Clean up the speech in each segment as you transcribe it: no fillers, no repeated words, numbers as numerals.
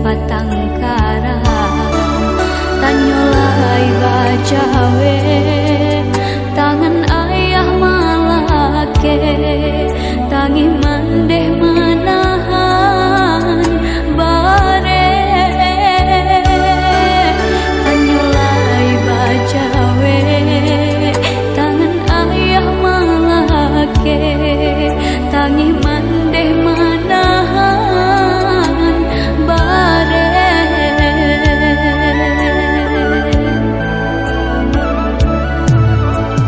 patangkaran tanyolai bacawe tangan ayah malake tangi mandeh manahan bare tanyolai bacawe tangan ayah malake tangi mandeh manahan bare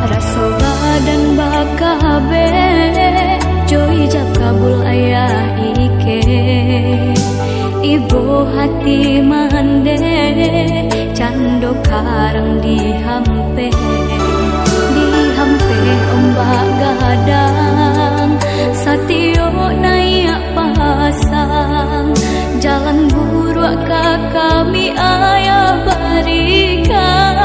raso badan bakabe joy jak kabul ayah ike ibu hati mande cando karang dihampe ombak gadang satio naik pasang jalan buruk ke kami ayah barikan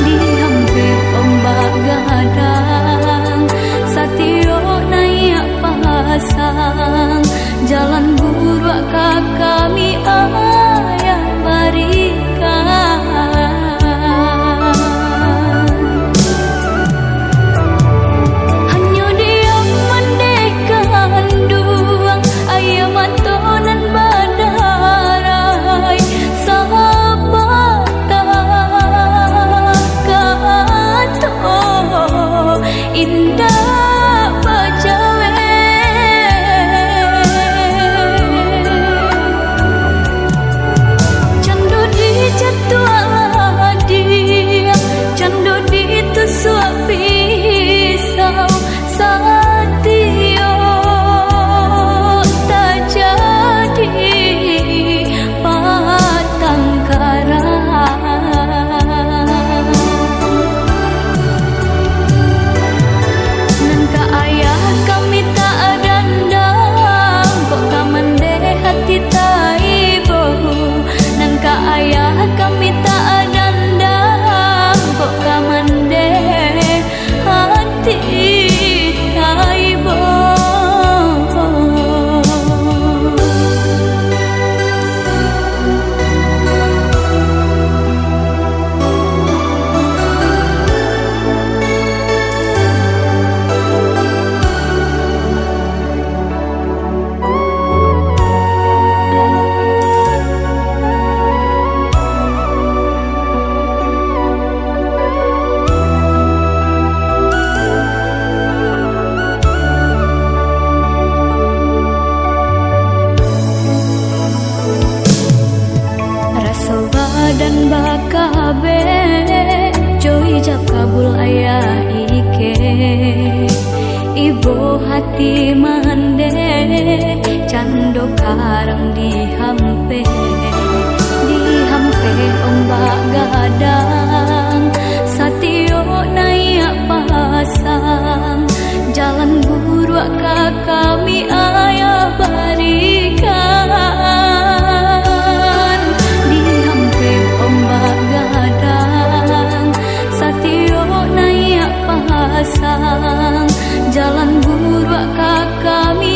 dihampe ombak gadang satio naik pasang jalan buruk ke kami ayah barikan. Indah bacawe cando di jatuh dia cando di tusuk pisau satio tak jadi patangkaran. Kami tak adandang kok kamande hati taibo dan bakabe joy jak kabul ayah ike ibu hati mande cando karang dihampe ombak gadang satio naik pasang jalan buruk ke kami ayah barikan ombak gadang satio naik pasang jalan buruk ke kami